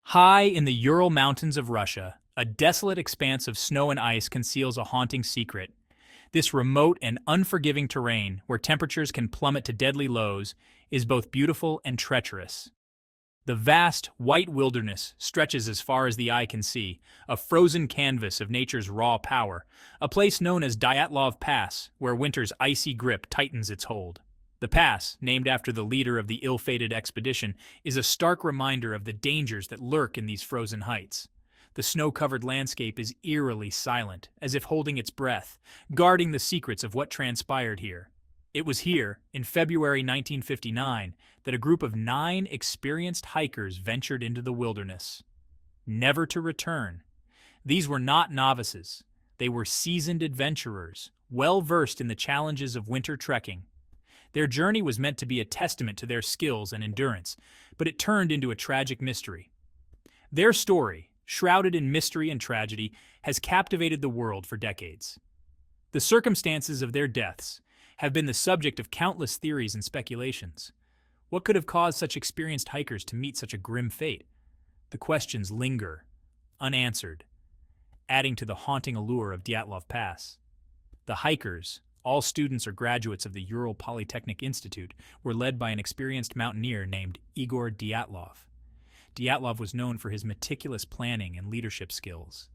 High in the Ural Mountains of Russia, a desolate expanse of snow and ice conceals a haunting secret. This remote and unforgiving terrain, where temperatures can plummet to deadly lows, is both beautiful and treacherous. The vast, white wilderness stretches as far as the eye can see, a frozen canvas of nature's raw power, a place known as Dyatlov Pass, where winter's icy grip tightens its hold. The pass, named after the leader of the ill-fated expedition, is a stark reminder of the dangers that lurk in these frozen heights. The snow-covered landscape is eerily silent, as if holding its breath, guarding the secrets of what transpired here. It was here, in February 1959, that a group of 9 experienced hikers ventured into the wilderness, never to return. These were not novices. They were seasoned adventurers, well-versed in the challenges of winter trekking. Their journey was meant to be a testament to their skills and endurance, but it turned into a tragic mystery. Their story, shrouded in mystery and tragedy, has captivated the world for decades. The circumstances of their deaths have been the subject of countless theories and speculations. What could have caused such experienced hikers to meet such a grim fate? The questions linger, unanswered, adding to the haunting allure of Dyatlov Pass. The hikers, all students or graduates of the Ural Polytechnic Institute, were led by an experienced mountaineer named Igor Dyatlov. Dyatlov was known for his meticulous planning and leadership skills.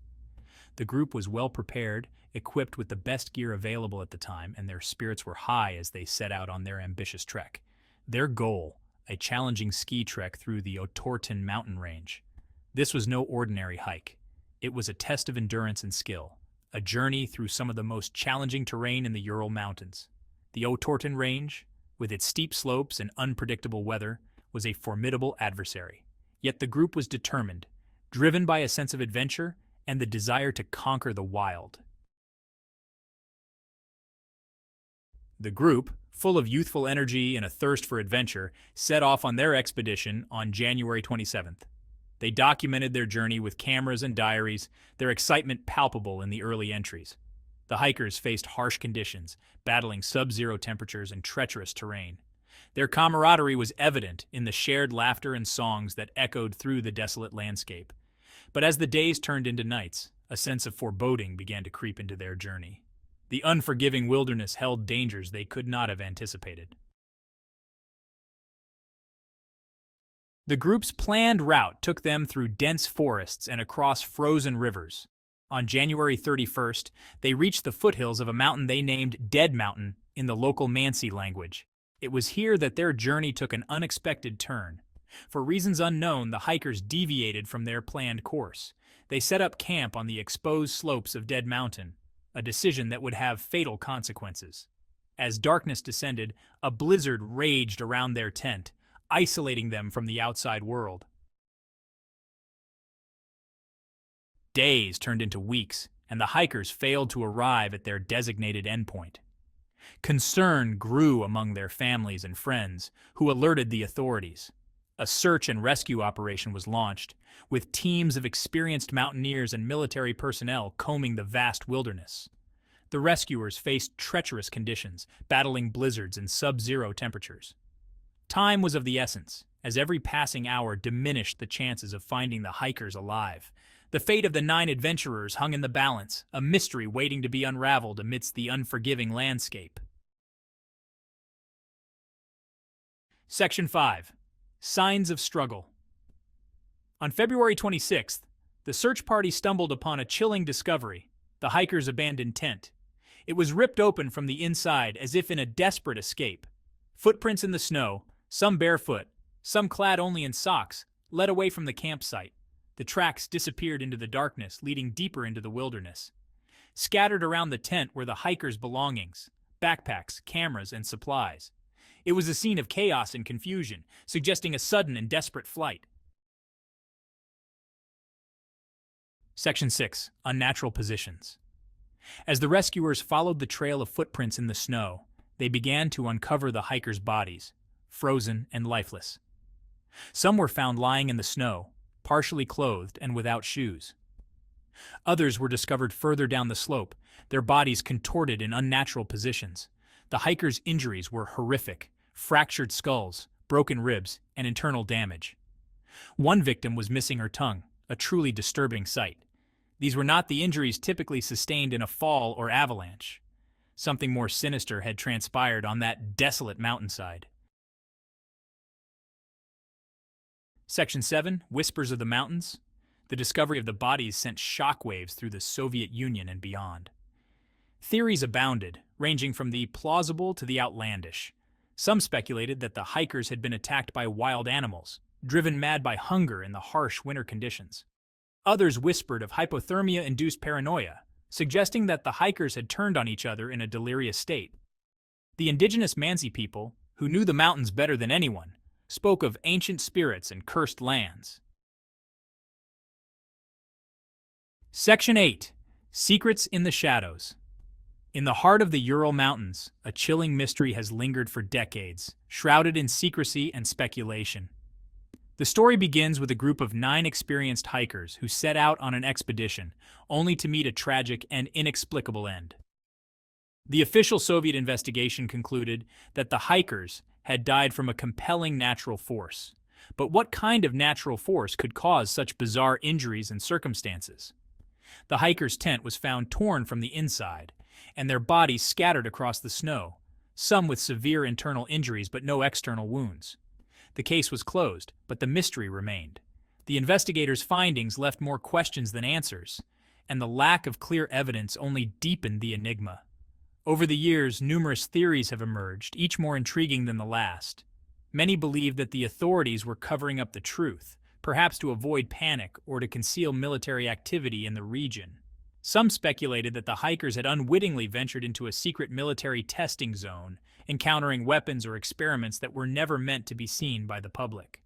The group was well prepared, equipped with the best gear available at the time, and their spirits were high as they set out on their ambitious trek. Their goal, a challenging ski trek through the Otorten mountain range. This was no ordinary hike. It was a test of endurance and skill, a journey through some of the most challenging terrain in the Ural Mountains. The Otorten range, with its steep slopes and unpredictable weather, was a formidable adversary. Yet the group was determined, driven by a sense of adventure and the desire to conquer the wild. The group, full of youthful energy and a thirst for adventure, set off on their expedition on January 27th. They documented their journey with cameras and diaries, their excitement palpable in the early entries. The hikers faced harsh conditions, battling sub-zero temperatures and treacherous terrain. Their camaraderie was evident in the shared laughter and songs that echoed through the desolate landscape. But as the days turned into nights, a sense of foreboding began to creep into their journey. The unforgiving wilderness held dangers they could not have anticipated. The group's planned route took them through dense forests and across frozen rivers. On January 31st, they reached the foothills of a mountain they named Dead Mountain in the local Mansi language. It was here that their journey took an unexpected turn. For reasons unknown, the hikers deviated from their planned course. They set up camp on the exposed slopes of Dead Mountain, a decision that would have fatal consequences. As darkness descended, a blizzard raged around their tent, isolating them from the outside world. Days turned into weeks, and the hikers failed to arrive at their designated endpoint. Concern grew among their families and friends, who alerted the authorities. A search and rescue operation was launched, with teams of experienced mountaineers and military personnel combing the vast wilderness. The rescuers faced treacherous conditions, battling blizzards and sub-zero temperatures. Time was of the essence, as every passing hour diminished the chances of finding the hikers alive. The fate of the 9 adventurers hung in the balance, a mystery waiting to be unraveled amidst the unforgiving landscape. Section 5. Signs of Struggle. On February 26th, the search party stumbled upon a chilling discovery: the hikers' abandoned tent. It was ripped open from the inside as if in a desperate escape. Footprints in the snow, some barefoot, some clad only in socks, led away from the campsite. The tracks disappeared into the darkness, leading deeper into the wilderness. Scattered around the tent were the hikers' belongings: backpacks, cameras, and supplies. It was a scene of chaos and confusion, suggesting a sudden and desperate flight. Section 6. Unnatural Positions. As the rescuers followed the trail of footprints in the snow, they began to uncover the hikers' bodies, frozen and lifeless. Some were found lying in the snow, partially clothed and without shoes. Others were discovered further down the slope, their bodies contorted in unnatural positions. The hikers' injuries were horrific: fractured skulls, broken ribs, and internal damage. One victim was missing her tongue, a truly disturbing sight. These were not the injuries typically sustained in a fall or avalanche. Something more sinister had transpired on that desolate mountainside. Section 7, Whispers of the Mountains. The discovery of the bodies sent shockwaves through the Soviet Union and beyond. Theories abounded, ranging from the plausible to the outlandish. Some speculated that the hikers had been attacked by wild animals, driven mad by hunger in the harsh winter conditions. Others whispered of hypothermia-induced paranoia, suggesting that the hikers had turned on each other in a delirious state. The indigenous Mansi people, who knew the mountains better than anyone, spoke of ancient spirits and cursed lands. Section 8. Secrets in the Shadows. In the heart of the Ural Mountains, a chilling mystery has lingered for decades, shrouded in secrecy and speculation. The story begins with a group of 9 experienced hikers who set out on an expedition, only to meet a tragic and inexplicable end. The official Soviet investigation concluded that the hikers had died from a compelling natural force. But what kind of natural force could cause such bizarre injuries and circumstances? The hikers' tent was found torn from the inside, and their bodies scattered across the snow, some with severe internal injuries but no external wounds. The case was closed, but the mystery remained. The investigators' findings left more questions than answers, and the lack of clear evidence only deepened the enigma. Over the years, numerous theories have emerged, each more intriguing than the last. Many believe that the authorities were covering up the truth, perhaps to avoid panic or to conceal military activity in the region. Some speculated that the hikers had unwittingly ventured into a secret military testing zone, encountering weapons or experiments that were never meant to be seen by the public.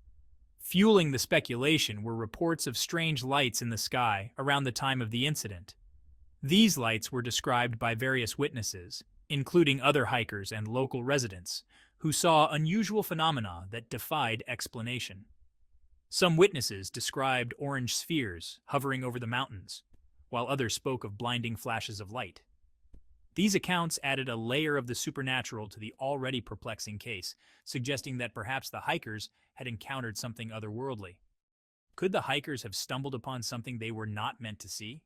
Fueling the speculation were reports of strange lights in the sky around the time of the incident. These lights were described by various witnesses, including other hikers and local residents, who saw unusual phenomena that defied explanation. Some witnesses described orange spheres hovering over the mountains, while others spoke of blinding flashes of light. These accounts added a layer of the supernatural to the already perplexing case, suggesting that perhaps the hikers had encountered something otherworldly. Could the hikers have stumbled upon something they were not meant to see?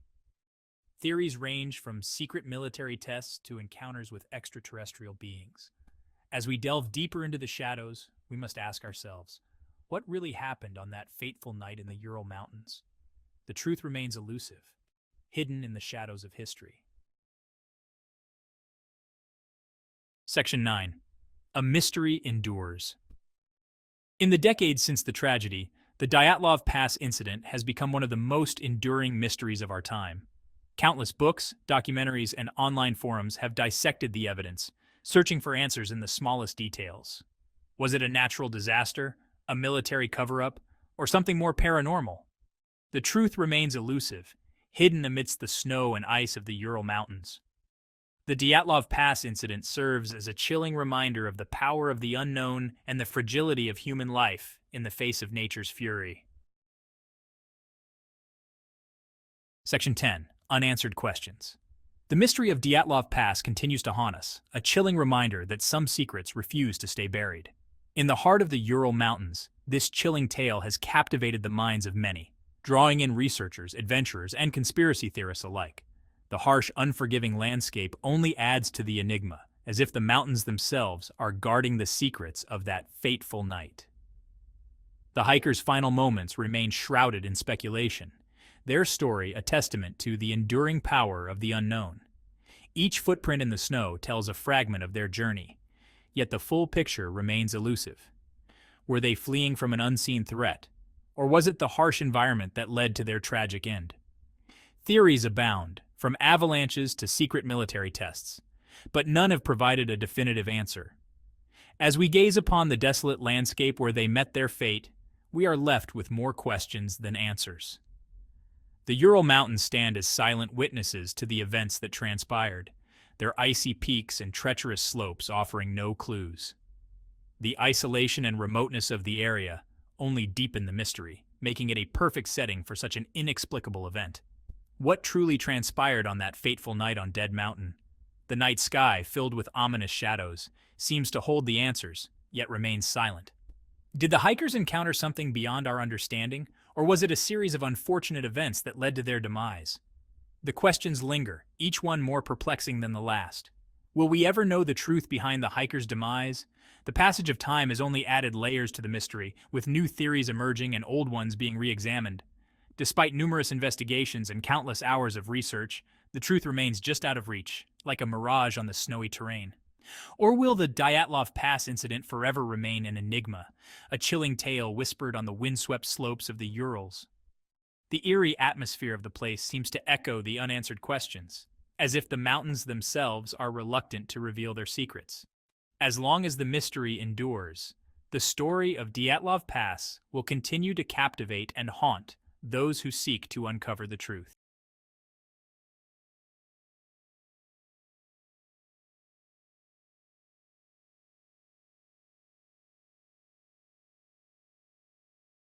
Theories range from secret military tests to encounters with extraterrestrial beings. As we delve deeper into the shadows, we must ask ourselves, what really happened on that fateful night in the Ural Mountains? The truth remains elusive, hidden in the shadows of history. Section 9. A mystery endures. In the decades since the tragedy, the Dyatlov Pass incident has become one of the most enduring mysteries of our time. Countless books, documentaries, and online forums have dissected the evidence, searching for answers in the smallest details. Was it a natural disaster, a military cover-up, or something more paranormal? The truth remains elusive, hidden amidst the snow and ice of the Ural Mountains. The Dyatlov Pass incident serves as a chilling reminder of the power of the unknown and the fragility of human life in the face of nature's fury. Section 10. Unanswered Questions. The mystery of Dyatlov Pass continues to haunt us, a chilling reminder that some secrets refuse to stay buried. In the heart of the Ural Mountains, this chilling tale has captivated the minds of many, drawing in researchers, adventurers, and conspiracy theorists alike. The harsh, unforgiving landscape only adds to the enigma, as if the mountains themselves are guarding the secrets of that fateful night. The hikers' final moments remain shrouded in speculation, their story a testament to the enduring power of the unknown. Each footprint in the snow tells a fragment of their journey, yet the full picture remains elusive. Were they fleeing from an unseen threat, or was it the harsh environment that led to their tragic end? Theories abound, from avalanches to secret military tests, but none have provided a definitive answer. As we gaze upon the desolate landscape where they met their fate, we are left with more questions than answers. The Ural Mountains stand as silent witnesses to the events that transpired, their icy peaks and treacherous slopes offering no clues. The isolation and remoteness of the area only deepen the mystery, making it a perfect setting for such an inexplicable event. What truly transpired on that fateful night on Dead Mountain? The night sky, filled with ominous shadows, seems to hold the answers, yet remains silent. Did the hikers encounter something beyond our understanding, or was it a series of unfortunate events that led to their demise? The questions linger, each one more perplexing than the last. Will we ever know the truth behind the hikers' demise? The passage of time has only added layers to the mystery, with new theories emerging and old ones being re-examined. Despite numerous investigations and countless hours of research, the truth remains just out of reach, like a mirage on the snowy terrain. Or will the Dyatlov Pass incident forever remain an enigma, a chilling tale whispered on the windswept slopes of the Urals? The eerie atmosphere of the place seems to echo the unanswered questions, as if the mountains themselves are reluctant to reveal their secrets. As long as the mystery endures, the story of Dyatlov Pass will continue to captivate and haunt those who seek to uncover the truth.